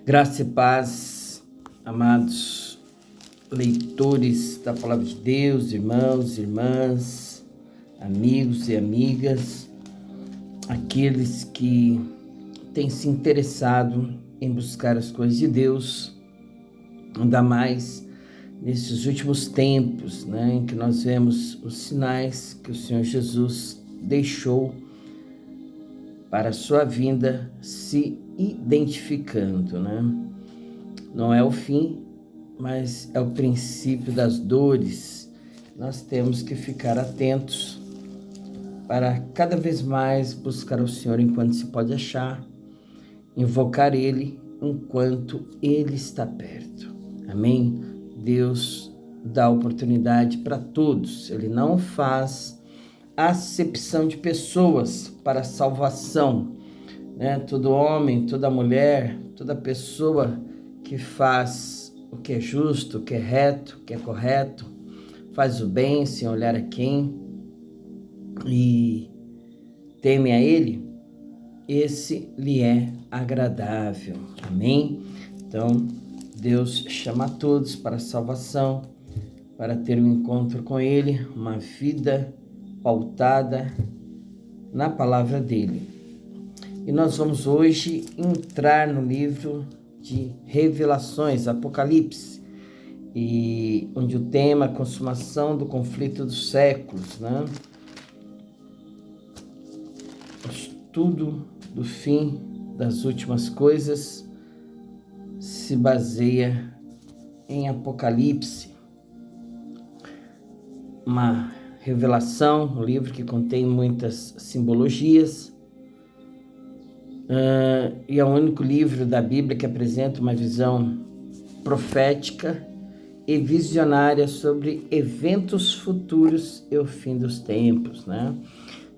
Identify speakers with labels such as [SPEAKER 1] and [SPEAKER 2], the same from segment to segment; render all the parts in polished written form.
[SPEAKER 1] Graça e paz, amados leitores da Palavra de Deus, irmãos, irmãs, amigos e amigas, aqueles que têm se interessado em buscar as coisas de Deus, ainda mais nesses últimos tempos, em que nós vemos os sinais que o Senhor Jesus deixou para a sua vinda se identificando, Não é o fim, mas é o princípio das dores. Nós temos que ficar atentos para cada vez mais buscar o Senhor enquanto se pode achar, invocar Ele enquanto Ele está perto. Amém? Deus dá oportunidade para todos. Ele não faz acepção de pessoas para salvação, Todo homem, toda mulher, toda pessoa que faz o que é justo, o que é reto, o que é correto, faz o bem sem olhar a quem e teme a Ele, esse lhe é agradável. Amém? Então, Deus chama a todos para a salvação, para ter um encontro com Ele, uma vida pautada na palavra dEle. E nós vamos hoje entrar no livro de Revelações, Apocalipse, e onde o tema é a consumação do conflito dos séculos, O estudo do fim das últimas coisas se baseia em Apocalipse, uma revelação, um livro que contém muitas simbologias, e é o único livro da Bíblia que apresenta uma visão profética e visionária sobre eventos futuros e o fim dos tempos,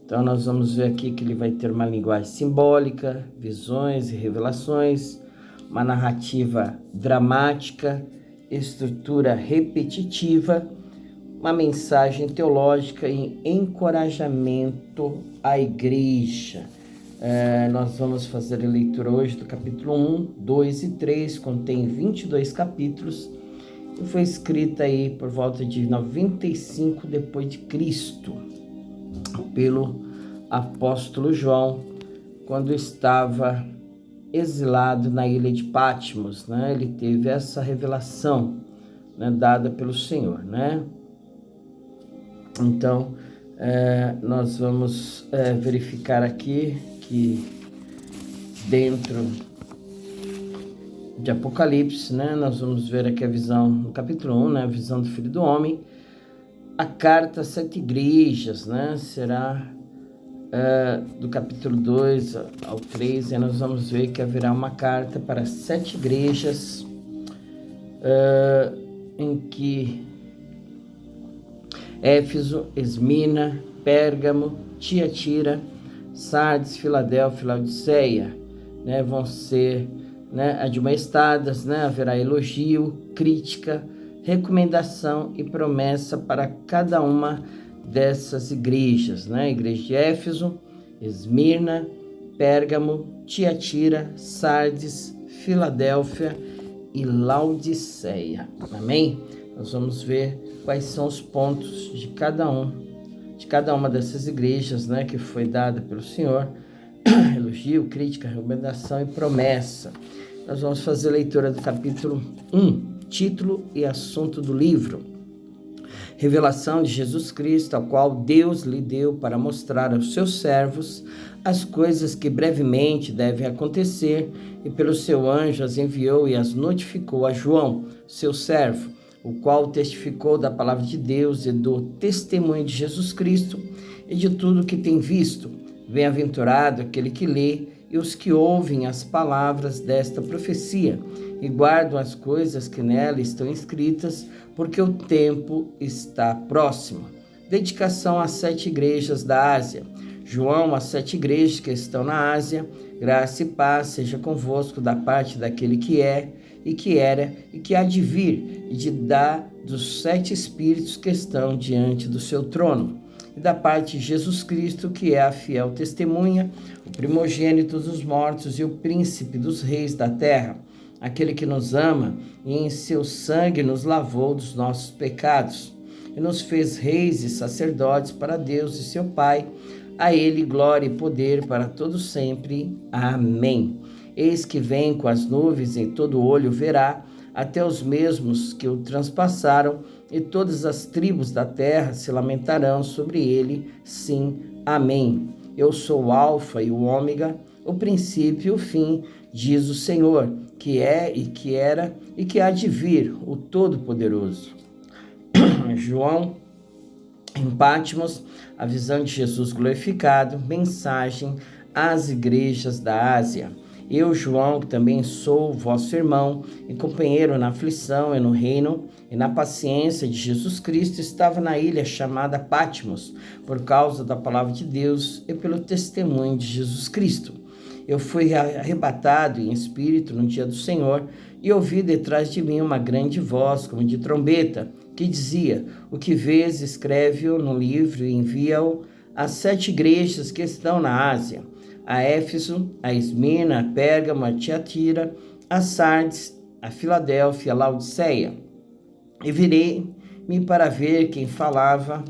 [SPEAKER 1] Então nós vamos ver aqui que ele vai ter uma linguagem simbólica, visões e revelações, uma narrativa dramática, estrutura repetitiva, uma mensagem teológica e encorajamento à igreja. Nós vamos fazer a leitura hoje do capítulo 1, 2 e 3, contém 22 capítulos, e foi escrita aí por volta de 95 depois de Cristo, pelo apóstolo João, quando estava exilado na ilha de Patmos, Ele teve essa revelação, dada pelo Senhor, Então, nós vamos verificar aqui que dentro de Apocalipse, nós vamos ver aqui a visão, no capítulo 1, a visão do Filho do Homem, a carta às 7 igrejas, será do capítulo 2 ao 3, e nós vamos ver que haverá uma carta para 7 igrejas, em que Éfeso, Esmirna, Pérgamo, Tiatira, Sardes, Filadélfia e Laodiceia, vão ser admoestadas, haverá elogio, crítica, recomendação e promessa para cada uma dessas igrejas, Igreja de Éfeso, Esmirna, Pérgamo, Tiatira, Sardes, Filadélfia e Laodiceia. Amém? Nós vamos ver quais são os pontos de cada uma dessas igrejas, que foi dada pelo Senhor, elogio, crítica, recomendação e promessa. Nós vamos fazer a leitura do capítulo 1, título e assunto do livro: Revelação de Jesus Cristo, a qual Deus lhe deu para mostrar aos seus servos as coisas que brevemente devem acontecer, e pelo seu anjo as enviou e as notificou a João, seu servo, o qual testificou da palavra de Deus e do testemunho de Jesus Cristo e de tudo que tem visto. Bem-aventurado aquele que lê e os que ouvem as palavras desta profecia e guardam as coisas que nela estão escritas, porque o tempo está próximo. Dedicação às 7 igrejas da Ásia. João, às 7 igrejas que estão na Ásia, graça e paz seja convosco da parte daquele que é, e que era, e que há de vir, e de dar dos 7 espíritos que estão diante do seu trono, e da parte de Jesus Cristo, que é a fiel testemunha, o primogênito dos mortos e o príncipe dos reis da terra, aquele que nos ama e em seu sangue nos lavou dos nossos pecados e nos fez reis e sacerdotes para Deus e seu Pai. A ele glória e poder para todos sempre. Amém. Eis que vem com as nuvens e todo olho verá, até os mesmos que o transpassaram, e todas as tribos da terra se lamentarão sobre ele. Sim, amém. Eu sou o Alfa e o Ômega, o princípio e o fim, diz o Senhor, que é e que era e que há de vir, o Todo-Poderoso. João, em Patmos, a visão de Jesus glorificado, mensagem às igrejas da Ásia. Eu, João, que também sou vosso irmão e companheiro na aflição e no reino e na paciência de Jesus Cristo, estava na ilha chamada Patmos, por causa da palavra de Deus e pelo testemunho de Jesus Cristo. Eu fui arrebatado em espírito no dia do Senhor e ouvi detrás de mim uma grande voz, como de trombeta, que dizia: o que vês, escreve-o no livro e envia-o às 7 igrejas que estão na Ásia, a Éfeso, a Esmirna, a Pérgamo, a Tiatira, a Sardes, a Filadélfia, a Laodiceia. E virei-me para ver quem falava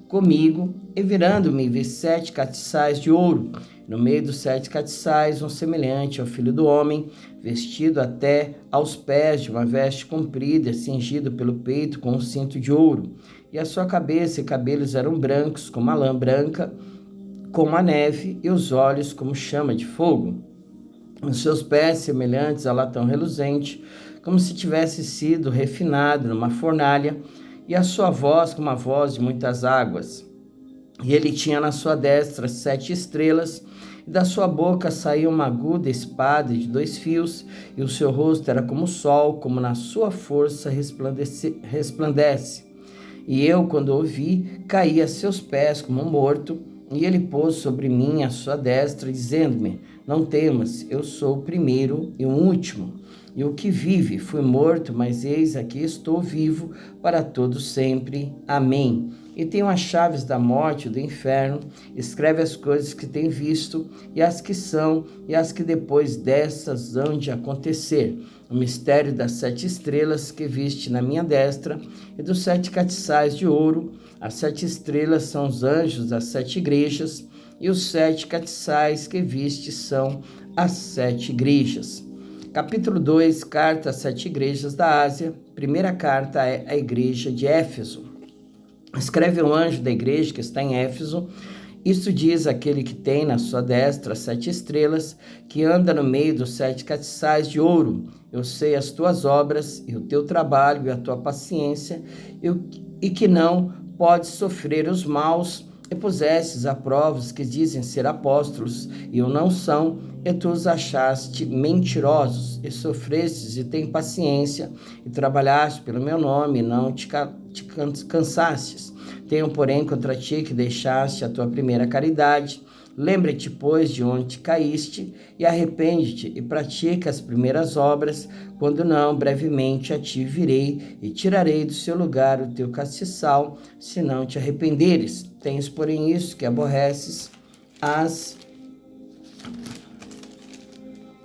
[SPEAKER 1] comigo, e virando-me vi 7 castiçais de ouro. No meio dos 7 castiçais, um semelhante ao Filho do Homem, vestido até aos pés de uma veste comprida, cingido pelo peito com um cinto de ouro. E a sua cabeça e cabelos eram brancos, como a lã branca, como a neve, e os olhos como chama de fogo. Os seus pés semelhantes a latão reluzente, como se tivesse sido refinado numa fornalha, e a sua voz como a voz de muitas águas. E ele tinha na sua destra 7 estrelas, e da sua boca saía uma aguda espada de 2 fios, e o seu rosto era como o sol, como na sua força resplandece. E eu, quando ouvi, caí a seus pés como um morto, e ele pôs sobre mim a sua destra, dizendo-me: não temas, eu sou o primeiro e o último. E o que vive, fui morto, mas eis aqui estou vivo para todo sempre. Amém. E tenho as chaves da morte e do inferno. Escreve as coisas que tem visto, e as que são, e as que depois dessas hão de acontecer. O mistério das 7 estrelas que viste na minha destra, e dos 7 castiçais de ouro. As 7 estrelas são os anjos das 7 igrejas, e os 7 castiçais que viste são as 7 igrejas. Capítulo 2, carta às 7 igrejas da Ásia. Primeira carta é a igreja de Éfeso. Escreve um anjo da igreja que está em Éfeso. Isto diz aquele que tem na sua destra 7 estrelas, que anda no meio dos 7 castiçais de ouro. Eu sei as tuas obras, e o teu trabalho, e a tua paciência, e que não podes sofrer os maus, e pusestes a prova os que dizem ser apóstolos, e o não são, e tu os achaste mentirosos, e sofrestes e tem paciência, e trabalhaste pelo meu nome, e não te cansastes. Tenho, porém, contra ti que deixaste a tua primeira caridade. Lembra-te, pois, de onde caíste, e arrepende-te, e pratica as primeiras obras. Quando não, brevemente a ti virei, e tirarei do seu lugar o teu castiçal, se não te arrependeres. Tens, porém, isso que aborreces, as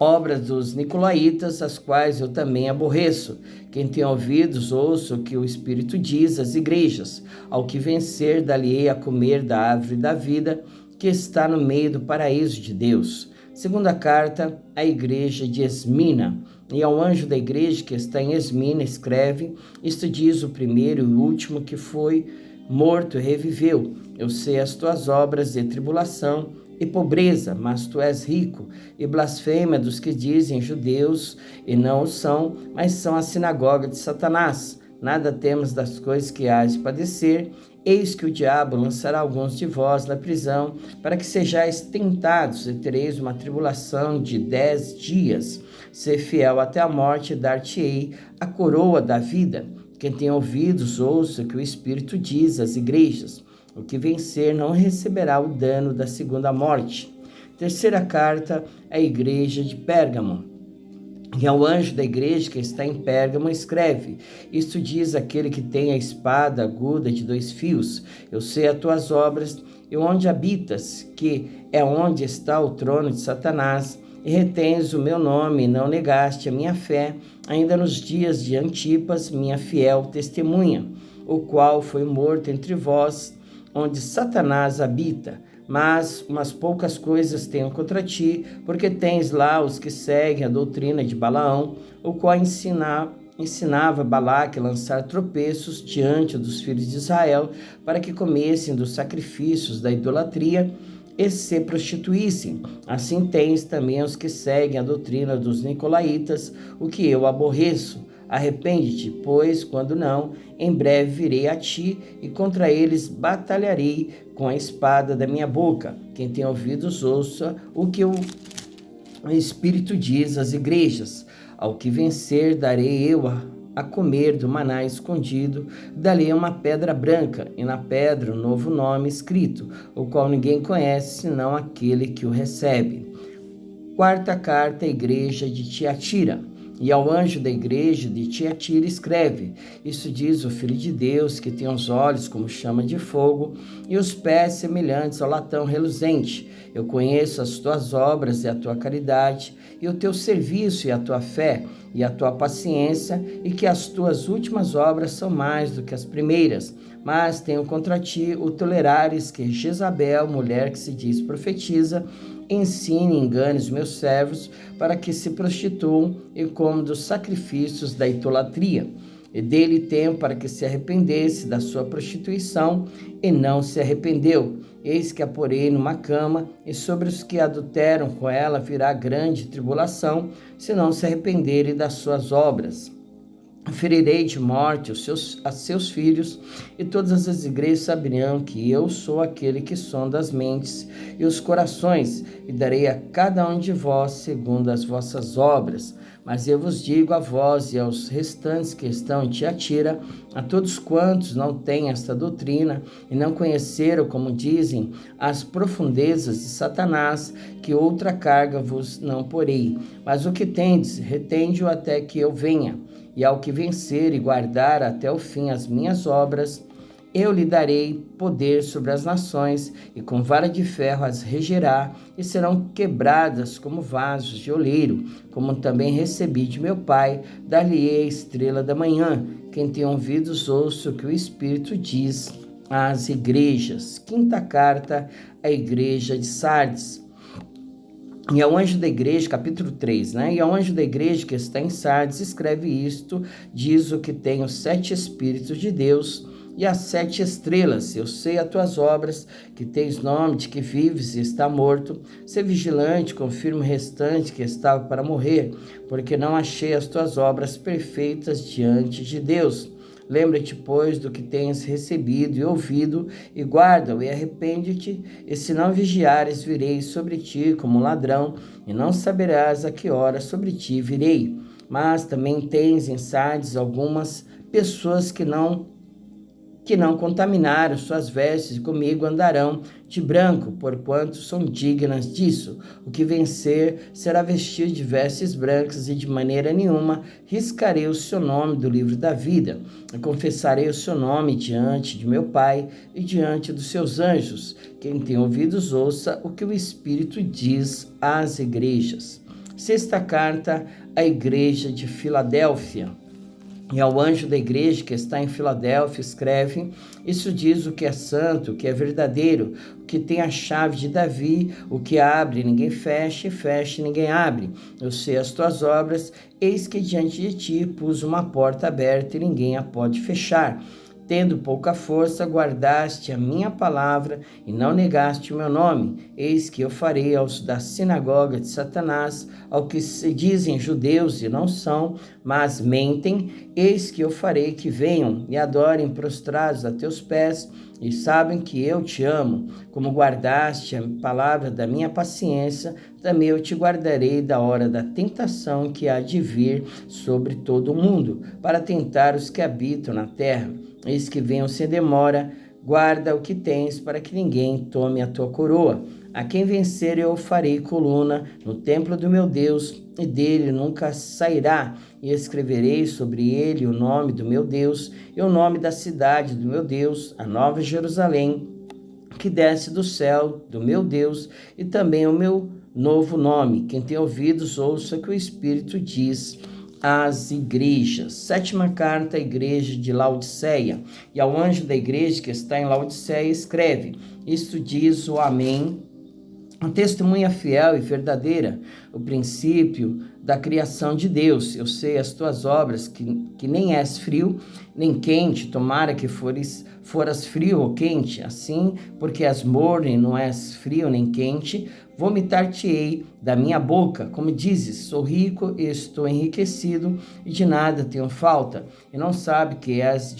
[SPEAKER 1] obras dos nicolaítas, as quais eu também aborreço. Quem tem ouvidos, ouça o que o Espírito diz às igrejas. Ao que vencer, dá-lhe-ei a comer da árvore da vida, que está no meio do paraíso de Deus. Segunda carta à igreja de Esmirna. E ao anjo da igreja que está em Esmirna escreve: isto diz o primeiro e o último que foi morto e reviveu. Eu sei as tuas obras de tribulação e pobreza, mas tu és rico, e blasfêmia dos que dizem judeus e não o são, mas são a sinagoga de Satanás. Nada temos das coisas que hás de padecer. Eis que o diabo lançará alguns de vós na prisão, para que sejais tentados, e tereis uma tribulação de 10 dias. Ser fiel até a morte, e dar-te-ei a coroa da vida. Quem tem ouvidos, ouça o que o Espírito diz às igrejas. O que vencer não receberá o dano da segunda morte. Terceira carta à igreja de Pérgamo. E ao anjo da igreja que está em Pérgamo escreve: isto diz aquele que tem a espada aguda de 2 fios. Eu sei as tuas obras e onde habitas, que é onde está o trono de Satanás, e retens o meu nome, e não negaste a minha fé, ainda nos dias de Antipas, minha fiel testemunha, o qual foi morto entre vós, onde Satanás habita. Mas umas poucas coisas tenho contra ti, porque tens lá os que seguem a doutrina de Balaão, o qual ensinava Balaque a lançar tropeços diante dos filhos de Israel, para que comessem dos sacrifícios da idolatria e se prostituíssem. Assim tens também os que seguem a doutrina dos nicolaítas, o que eu aborreço. Arrepende-te, pois, quando não, em breve virei a ti e contra eles batalharei com a espada da minha boca. Quem tem ouvidos, ouça o que o Espírito diz às igrejas. Ao que vencer, darei eu a comer do maná escondido, dali uma pedra branca, e na pedra um novo nome escrito, o qual ninguém conhece, senão aquele que o recebe. Quarta carta à igreja de Tiatira. E ao anjo da igreja de Tiatira escreve: isso diz o Filho de Deus, que tem os olhos como chama de fogo e os pés semelhantes ao latão reluzente. Eu conheço as tuas obras e a tua caridade, e o teu serviço e a tua fé, e a tua paciência, e que as tuas últimas obras são mais do que as primeiras. Mas tenho contra ti o tolerares que Jezabel, mulher que se diz profetiza, ensine e engane os meus servos para que se prostituam e comam dos sacrifícios da idolatria. E dele tempo para que se arrependesse da sua prostituição, e não se arrependeu. Eis que a porei numa cama, e sobre os que adulteram com ela virá grande tribulação, se não se arrependerem das suas obras. Ferirei de morte a seus filhos, e todas as igrejas saberão que eu sou aquele que sonda as mentes e os corações, e darei a cada um de vós segundo as vossas obras. Mas eu vos digo a vós e aos restantes que estão em Tiatira, a todos quantos não têm esta doutrina e não conheceram, como dizem, as profundezas de Satanás, que outra carga vos não porei. Mas o que tendes, retende-o até que eu venha. E ao que vencer e guardar até o fim as minhas obras, eu lhe darei poder sobre as nações, e com vara de ferro as regerá, e serão quebradas como vasos de oleiro, como também recebi de meu Pai, dar-lhe-ei a estrela da manhã. Quem tem ouvidos, ouça o que o Espírito diz às igrejas. Quinta carta à igreja de Sardes. E ao anjo da igreja, capítulo 3, né? E ao anjo da igreja que está em Sardes, escreve isto, diz o que tem os 7 Espíritos de Deus e as 7 estrelas. Eu sei as tuas obras, que tens nome de que vives e está morto. Sê vigilante, confirma o restante que estava para morrer, porque não achei as tuas obras perfeitas diante de Deus. Lembra-te, pois, do que tens recebido e ouvido, e guarda-o, e arrepende-te, e se não vigiares, virei sobre ti como ladrão, e não saberás a que hora sobre ti virei. Mas também tens em Sardes algumas pessoas que não contaminaram suas vestes, e comigo andarão de branco, porquanto são dignas disso. O que vencer será vestido de vestes brancas, e de maneira nenhuma riscarei o seu nome do livro da vida. Eu confessarei o seu nome diante de meu Pai e diante dos seus anjos. Quem tem ouvidos, ouça o que o Espírito diz às igrejas. Sexta carta à igreja de Filadélfia. E ao anjo da igreja que está em Filadélfia escreve: isso diz o que é santo, o que é verdadeiro, o que tem a chave de Davi, o que abre ninguém fecha, e fecha ninguém abre. Eu sei as tuas obras, eis que diante de ti pus uma porta aberta e ninguém a pode fechar. Tendo pouca força, guardaste a minha palavra e não negaste o meu nome. Eis que eu farei aos da sinagoga de Satanás, ao que se dizem judeus e não são, mas mentem, eis que eu farei que venham e adorem prostrados a teus pés, e sabem que eu te amo. Como guardaste a palavra da minha paciência, também eu te guardarei da hora da tentação que há de vir sobre todo o mundo, para tentar os que habitam na terra. Eis que venham sem demora, guarda o que tens, para que ninguém tome a tua coroa. A quem vencer eu farei coluna no templo do meu Deus, e dele nunca sairá, e escreverei sobre ele o nome do meu Deus, e o nome da cidade do meu Deus, a Nova Jerusalém, que desce do céu do meu Deus, e também o meu novo nome. Quem tem ouvidos, ouça o que o Espírito diz às igrejas. Sétima carta à igreja de Laodiceia. E ao anjo da igreja que está em Laodiceia escreve: isto diz o Amém, a testemunha fiel e verdadeira, o princípio da criação de Deus. Eu sei as tuas obras, que nem és frio, nem quente, tomara que foras frio ou quente. Assim, porque és morno e não és frio nem quente, vomitar-te-ei da minha boca. Como dizes, sou rico e estou enriquecido, e de nada tenho falta, e não sabe que és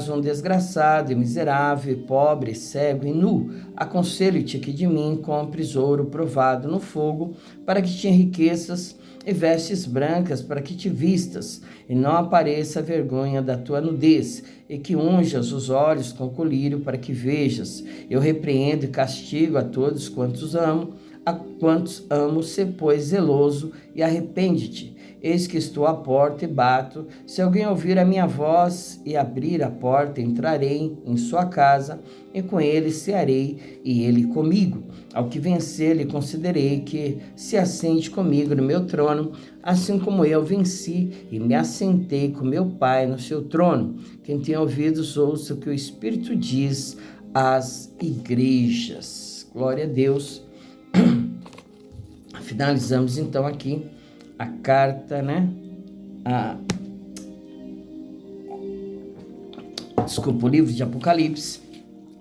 [SPEAKER 1] um desgraçado e miserável, e pobre, cego e nu. Aconselho-te que de mim compres ouro provado no fogo, para que te enriqueças, e vestes brancas para que te vistas, e não apareça a vergonha da tua nudez, e que unjas os olhos com colírio para que vejas. Eu repreendo e castigo a todos quantos amo, se pois zeloso e arrepende-te. Eis que estou à porta e bato. Se alguém ouvir a minha voz e abrir a porta, entrarei em sua casa, e com ele cearei, e ele comigo. Ao que vencer, lhe concederei que se assente comigo no meu trono, assim como eu venci e me assentei com meu Pai no seu trono. Quem tem ouvidos, ouça o que o Espírito diz às igrejas. Glória a Deus. Finalizamos então aqui a carta, o livro de Apocalipse,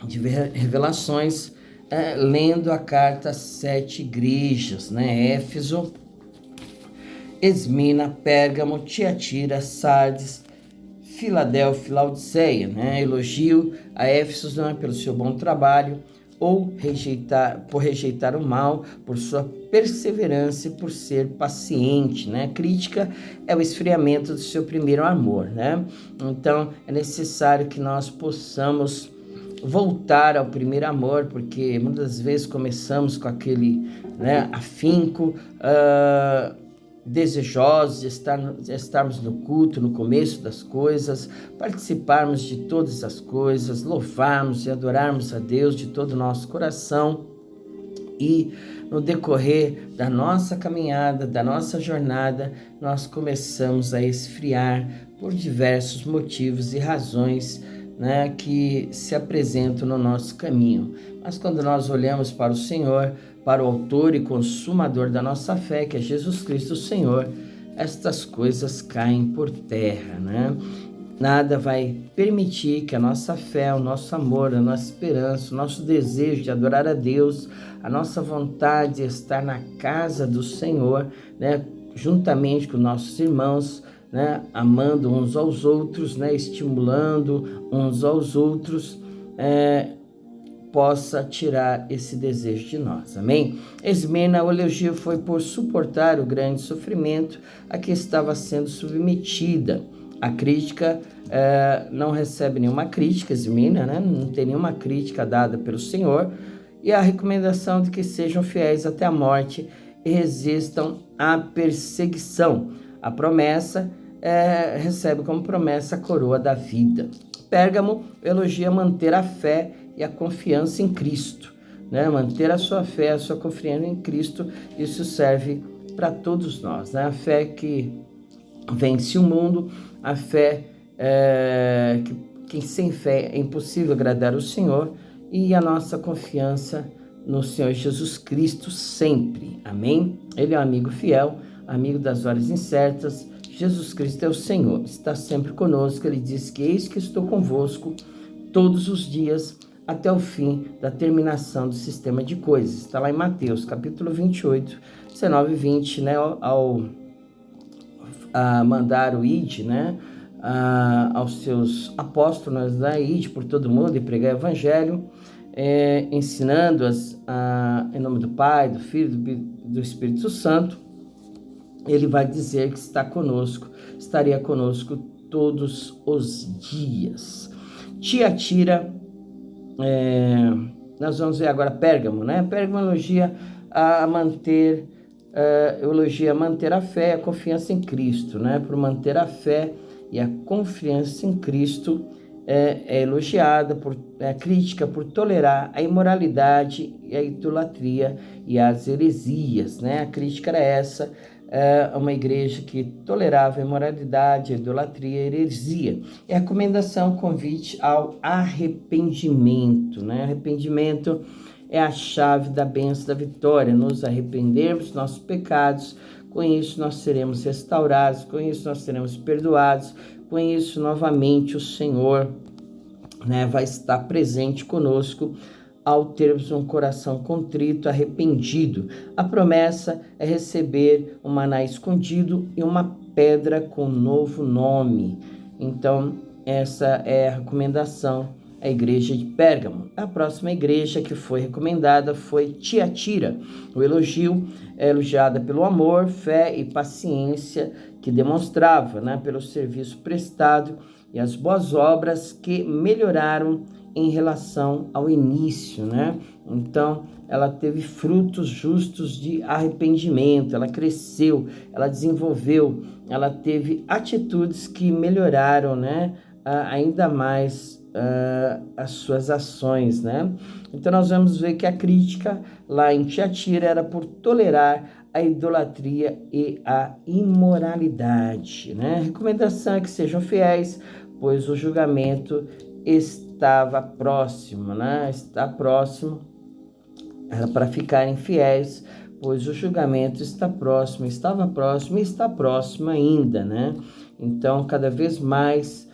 [SPEAKER 1] de Revelações, lendo a carta às 7 igrejas, Éfeso, Esmina, Pérgamo, Tiatira, Sardes, Filadélfia, Laodiceia, Elogio a Éfeso pelo seu bom trabalho, ou por rejeitar o mal, por sua perseverança e por ser paciente, Crítica é o esfriamento do seu primeiro amor, Então, é necessário que nós possamos voltar ao primeiro amor, porque muitas vezes começamos com aquele, afinco, desejosos de estarmos no culto, no começo das coisas, participarmos de todas as coisas, louvarmos e adorarmos a Deus de todo o nosso coração, e no decorrer da nossa caminhada, da nossa jornada, nós começamos a esfriar por diversos motivos e razões, que se apresentam no nosso caminho. Mas quando nós olhamos para o Senhor, para o autor e consumador da nossa fé, que é Jesus Cristo o Senhor, estas coisas caem por terra, Nada vai permitir que a nossa fé, o nosso amor, a nossa esperança, o nosso desejo de adorar a Deus, a nossa vontade de estar na casa do Senhor, juntamente com nossos irmãos, amando uns aos outros, estimulando uns aos outros, possa tirar esse desejo de nós, amém? Esmena, o elogio foi por suportar o grande sofrimento a que estava sendo submetida. A crítica não recebe nenhuma crítica, Esmena, não tem nenhuma crítica dada pelo Senhor, e a recomendação de que sejam fiéis até a morte e resistam à perseguição. A promessa recebe como promessa a coroa da vida. Pérgamo elogia manter a fé e a confiança em Cristo, Manter a sua fé, a sua confiança em Cristo, isso serve para todos nós, A fé que vence o mundo, a fé que sem fé é impossível agradar o Senhor, e a nossa confiança no Senhor Jesus Cristo sempre, amém? Ele é um amigo fiel, amigo das horas incertas. Jesus Cristo é o Senhor, está sempre conosco. Ele diz que eis que estou convosco todos os dias até o fim da terminação do sistema de coisas. Está lá em Mateus, capítulo 28, 19 e 20, ao mandar o ide, aos seus apóstolos, ide por todo mundo e pregar o evangelho, ensinando-as em nome do Pai, do Filho e do Espírito Santo. Ele vai dizer que estaria conosco todos os dias. Tiatira, nós vamos ver agora Pérgamo, Pérgamo elogia manter a fé e a confiança em Cristo, Por manter a fé e a confiança em Cristo é elogiada por crítica por tolerar a imoralidade e a idolatria e as heresias, né? A crítica era essa, uma igreja que tolerava a imoralidade, a idolatria e a heresia. E a recomendação, convite ao arrependimento, né? Arrependimento é a chave da bênção da vitória, nos arrependermos dos nossos pecados, com isso nós seremos restaurados, com isso nós seremos perdoados, com isso novamente o Senhor, né, vai estar presente conosco ao termos um coração contrito, arrependido. A promessa é receber um maná escondido e uma pedra com novo nome. Então, essa é a recomendação à igreja de Pérgamo. A próxima igreja que foi recomendada foi Tiatira. O elogio é elogiada pelo amor, fé e paciência que demonstrava, né, pelo serviço prestado e as boas obras que melhoraram em relação ao início, né? Então, ela teve frutos justos de arrependimento, ela cresceu, ela desenvolveu, ela teve atitudes que melhoraram, né? Ainda mais as suas ações, né? Então, nós vamos ver que a crítica lá em Tiatira era por tolerar a idolatria e a imoralidade, né? A recomendação é que sejam fiéis, pois o julgamento estava próximo, né? Está próximo, era para ficarem fiéis, pois o julgamento está próximo, estava próximo e está próximo ainda, né? Então, cada vez mais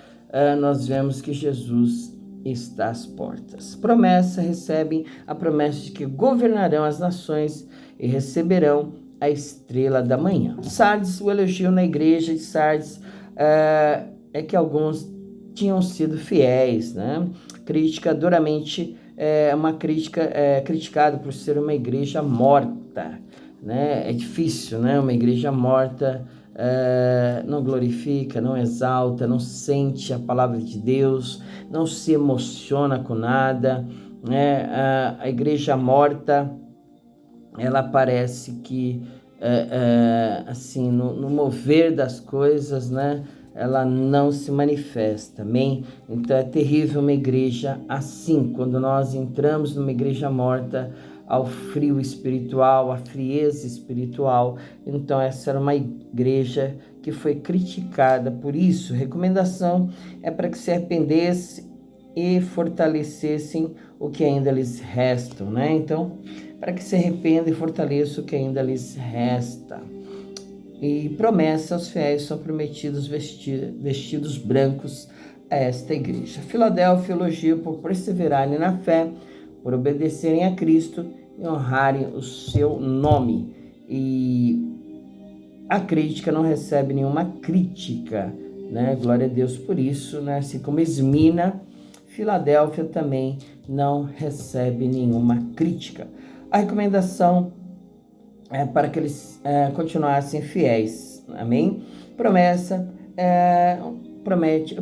[SPEAKER 1] nós vemos que Jesus está às portas. Promessa, recebem a promessa de que governarão as nações e receberão a estrela da manhã. Sardes, o elogio na igreja de Sardes é que alguns tinham sido fiéis, né? Crítica duramente, uma crítica criticada por ser uma igreja morta, né? É difícil, né? Uma igreja morta não glorifica, não exalta, não sente a palavra de Deus, não se emociona com nada, né? A igreja morta, ela parece que assim, no mover das coisas, né? Ela não se manifesta, amém? Então é terrível uma igreja assim, quando nós entramos numa igreja morta, ao frio espiritual, à frieza espiritual. Então essa era uma igreja que foi criticada por isso. Recomendação é para que se arrependesse e fortalecessem o que ainda lhes resta, né? Então, para que se arrependa e fortaleça o que ainda lhes resta. E promessa aos fiéis são prometidos vestidos brancos a esta igreja. Filadélfia elogia por perseverarem na fé, por obedecerem a Cristo e honrarem o seu nome. E a crítica não recebe nenhuma crítica, né? Glória a Deus por isso, né? Assim como Esmina, Filadélfia também não recebe nenhuma crítica. A recomendação é para que eles continuassem fiéis, amém? Promessa,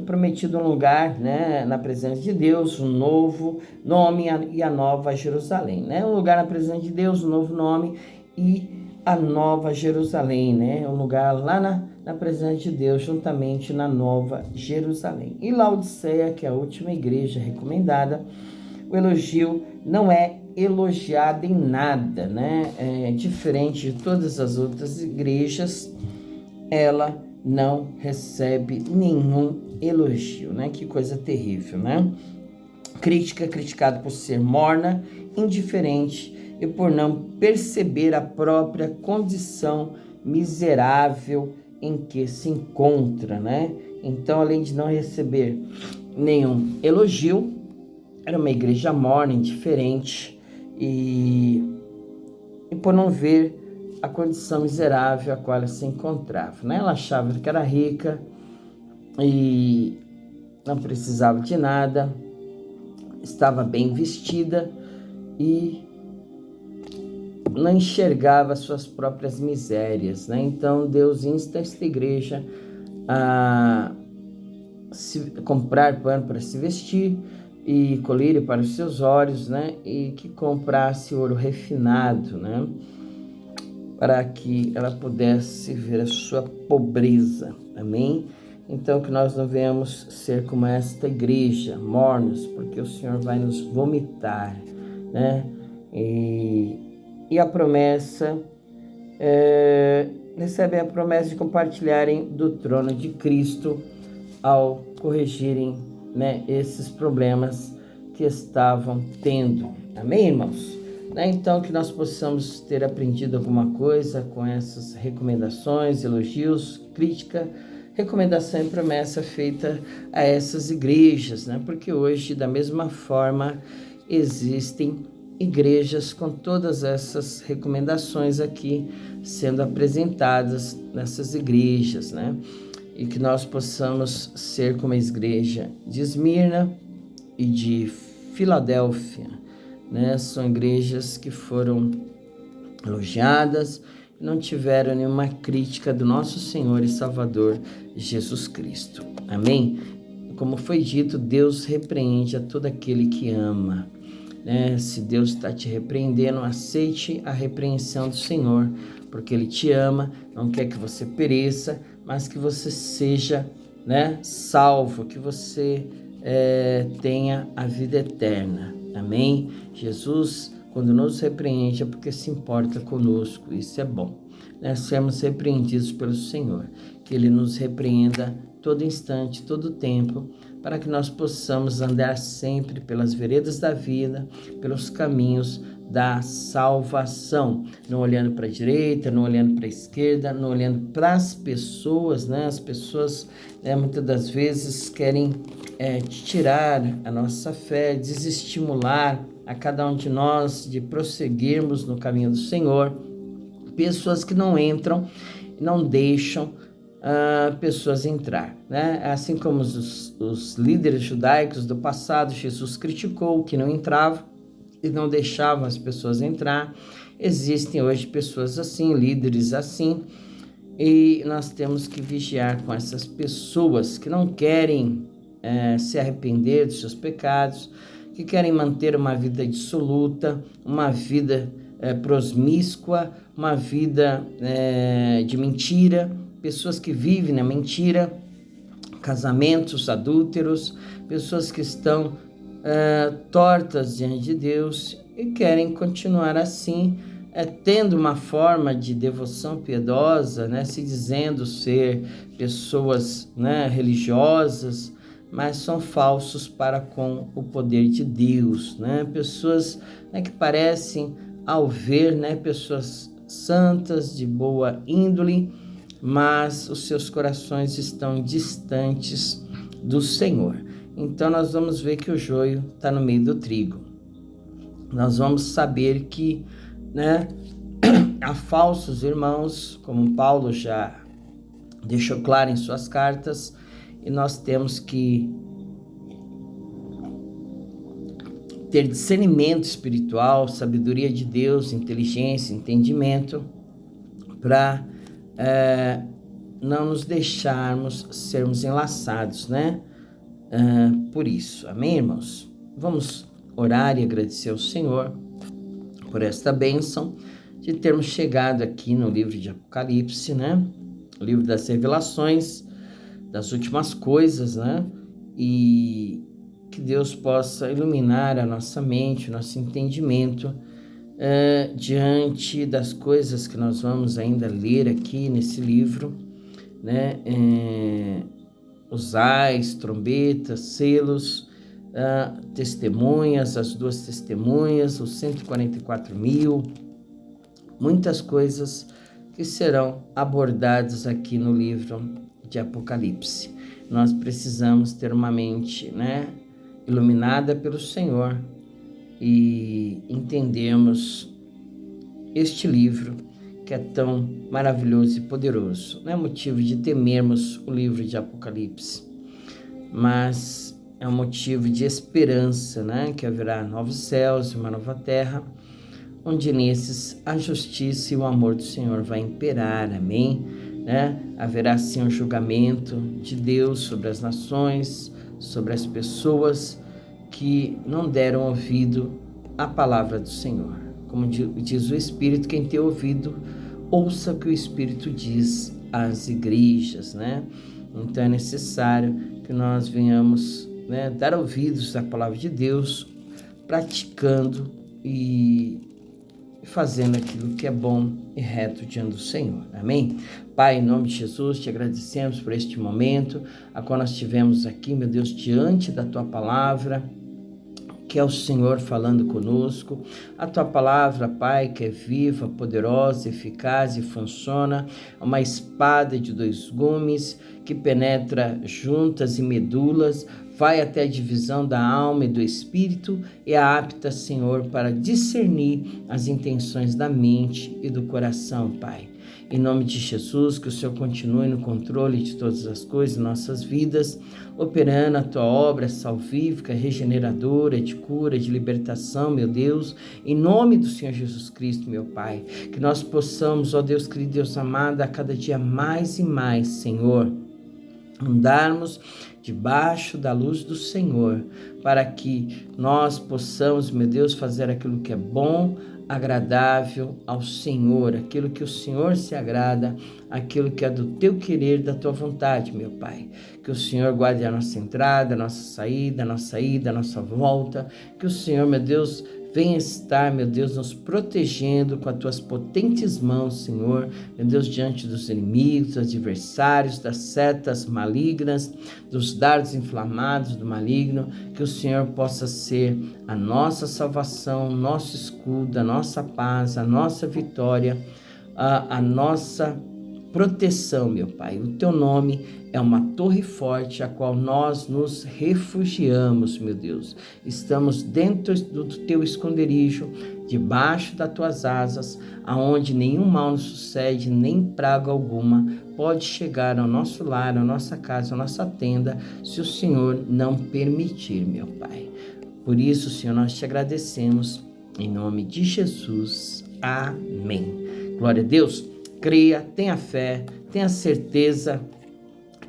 [SPEAKER 1] prometido um lugar, né, na presença de Deus, um novo nome e a nova Jerusalém, né? Um lugar na presença de Deus, um novo nome e a nova Jerusalém, né? Um lugar lá na presença de Deus, juntamente na nova Jerusalém. E Laodiceia, que é a última igreja recomendada, o elogio não é elogiado em nada, né? Diferente de todas as outras igrejas, ela não recebe nenhum elogio, né? Que coisa terrível, né? Criticada por ser morna, indiferente e por não perceber a própria condição miserável em que se encontra, né? Então, além de não receber nenhum elogio, era uma igreja morna, indiferente e por não ver a condição miserável a qual ela se encontrava, né? Ela achava que era rica e não precisava de nada, estava bem vestida e não enxergava suas próprias misérias, né? Então Deus insta esta igreja a comprar pano para se vestir e colírio para os seus olhos, né? E que comprasse ouro refinado, né? Para que ela pudesse ver a sua pobreza, amém? Então que nós não venhamos ser como esta igreja, mornos, porque o Senhor vai nos vomitar, né? E a promessa, recebem a promessa de compartilharem do trono de Cristo ao corrigirem, né, esses problemas que estavam tendo. Amém, irmãos? Então, que nós possamos ter aprendido alguma coisa com essas recomendações, elogios, crítica, recomendação e promessa feita a essas igrejas, né? Porque hoje, da mesma forma, existem igrejas com todas essas recomendações aqui sendo apresentadas nessas igrejas, né? E que nós possamos ser como a igreja de Esmirna e de Filadélfia, né? São igrejas que foram elogiadas, não tiveram nenhuma crítica do nosso Senhor e Salvador Jesus Cristo. Amém? Como foi dito, Deus repreende a todo aquele que ama, né? Se Deus está te repreendendo, aceite a repreensão do Senhor, porque Ele te ama, não quer que você pereça, mas que você seja, né, salvo, que você tenha a vida eterna. Amém? Jesus, quando nos repreende, é porque se importa conosco, isso é bom, né? Sermos repreendidos pelo Senhor, que Ele nos repreenda todo instante, todo tempo, para que nós possamos andar sempre pelas veredas da vida, pelos caminhos da salvação, não olhando para a direita, não olhando para a esquerda, não olhando para as pessoas, né? As pessoas, muitas das vezes querem tirar a nossa fé, desestimular a cada um de nós de prosseguirmos no caminho do Senhor. Pessoas que não entram, não deixam pessoas entrar, né? Assim como os líderes judaicos do passado, Jesus criticou que não entravam e não deixavam as pessoas entrar. Existem hoje pessoas assim, líderes assim, e nós temos que vigiar com essas pessoas que não querem se arrepender dos seus pecados, que querem manter uma vida dissoluta, uma vida prosmíscua, uma vida de mentira, pessoas que vivem na mentira, casamentos adúlteros, pessoas que estão tortas diante de Deus e querem continuar assim, tendo uma forma de devoção piedosa, né, se dizendo ser pessoas, né, religiosas, mas são falsos para com o poder de Deus, né? Pessoas, né, que parecem, ao ver, né, pessoas santas, de boa índole, mas os seus corações estão distantes do Senhor. Então nós vamos ver que o joio está no meio do trigo. Nós vamos saber que, né, há falsos irmãos, como Paulo já deixou claro em suas cartas, e nós temos que ter discernimento espiritual, sabedoria de Deus, inteligência, entendimento, para não nos deixarmos sermos enlaçados, né? Por isso, amém, irmãos? Vamos orar e agradecer ao Senhor por esta bênção de termos chegado aqui no livro de Apocalipse, né? O livro das revelações, das últimas coisas, né? E que Deus possa iluminar a nossa mente, o nosso entendimento diante das coisas que nós vamos ainda ler aqui nesse livro, né? Os ais, trombetas, selos, testemunhas, as 2 testemunhas, os 144.000, muitas coisas que serão abordadas aqui no livro de Apocalipse. Nós precisamos ter uma mente, né, iluminada pelo Senhor e entendermos este livro que é tão maravilhoso e poderoso. Não é motivo de temermos o livro de Apocalipse, mas é um motivo de esperança, né, que haverá novos céus e uma nova terra, onde nesses a justiça e o amor do Senhor vai imperar, amém? Né? Haverá sim um julgamento de Deus sobre as nações, sobre as pessoas que não deram ouvido à palavra do Senhor. Como diz o Espírito, quem tem ouvido, ouça o que o Espírito diz às igrejas, né? Então é necessário que nós venhamos, né, dar ouvidos à palavra de Deus, praticando e fazendo aquilo que é bom e reto diante do Senhor. Amém? Pai, em nome de Jesus, te agradecemos por este momento, a qual nós tivemos aqui, meu Deus, diante da tua palavra, que é o Senhor falando conosco. A tua palavra, Pai, que é viva, poderosa, eficaz e funciona, uma espada de 2 gumes, que penetra juntas e medulas, vai até a divisão da alma e do espírito e é apta, Senhor, para discernir as intenções da mente e do coração, Pai. Em nome de Jesus, que o Senhor continue no controle de todas as coisas em nossas vidas, operando a tua obra salvífica, regeneradora, de cura, de libertação, meu Deus, em nome do Senhor Jesus Cristo, meu Pai. Que nós possamos, ó Deus querido, Deus amado, a cada dia mais e mais, Senhor, andarmos debaixo da luz do Senhor, para que nós possamos, meu Deus, fazer aquilo que é bom, agradável ao Senhor, aquilo que o Senhor se agrada, aquilo que é do teu querer, da tua vontade, meu Pai. Que o Senhor guarde a nossa entrada, a nossa saída, a nossa volta. Que o Senhor, meu Deus, venha estar, meu Deus, nos protegendo com as tuas potentes mãos, Senhor, meu Deus, diante dos inimigos, dos adversários, das setas malignas, dos dardos inflamados do maligno, que o Senhor possa ser a nossa salvação, nosso escudo, a nossa paz, a nossa vitória, a nossa proteção, meu Pai. O teu nome é uma torre forte a qual nós nos refugiamos, meu Deus. Estamos dentro do teu esconderijo, debaixo das tuas asas, aonde nenhum mal nos sucede, nem praga alguma pode chegar ao nosso lar, à nossa casa, à nossa tenda, se o Senhor não permitir, meu Pai. Por isso, Senhor, nós te agradecemos, em nome de Jesus. Amém. Glória a Deus. Creia, tenha fé, tenha certeza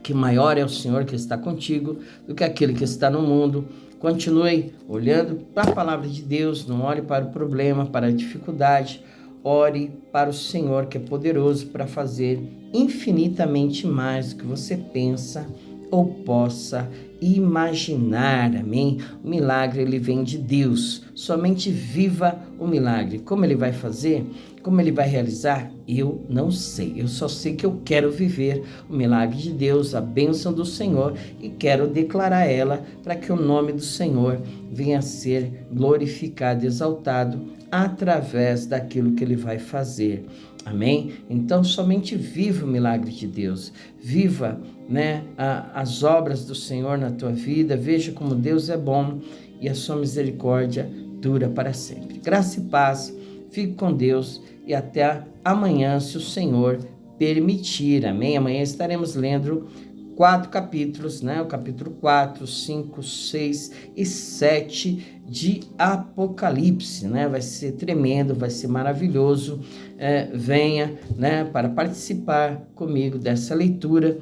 [SPEAKER 1] que maior é o Senhor que está contigo do que aquele que está no mundo. Continue olhando para a palavra de Deus, não olhe para o problema, para a dificuldade. Ore para o Senhor que é poderoso para fazer infinitamente mais do que você pensa ou possa imaginar, amém? O milagre, ele vem de Deus, somente viva o milagre. Como ele vai fazer? Como ele vai realizar? Eu não sei, eu só sei que eu quero viver o milagre de Deus, a bênção do Senhor, e quero declarar ela para que o nome do Senhor venha a ser glorificado, exaltado, através daquilo que ele vai fazer. Amém? Então, somente viva o milagre de Deus. Viva, né, as obras do Senhor na tua vida. Veja como Deus é bom e a sua misericórdia dura para sempre. Graça e paz. Fique com Deus e até amanhã, se o Senhor permitir. Amém? Amanhã estaremos lendo 4 capítulos, né? O capítulo 4, 5, 6 e 7 de Apocalipse, né? Vai ser tremendo, vai ser maravilhoso. Venha, né, para participar comigo dessa leitura.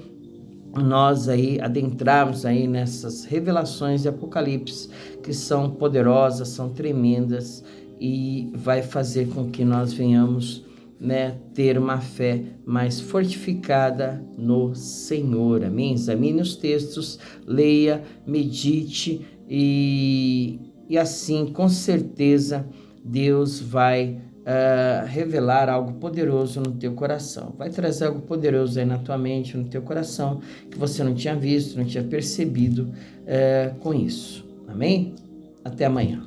[SPEAKER 1] Nós aí adentrarmos aí nessas revelações de Apocalipse, que são poderosas, são tremendas, e vai fazer com que nós venhamos, né, ter uma fé mais fortificada no Senhor. Amém? Examine os textos, leia, medite e assim, com certeza, Deus vai revelar algo poderoso no teu coração. Vai trazer algo poderoso aí na tua mente, no teu coração, que você não tinha visto, não tinha percebido com isso. Amém? Até amanhã.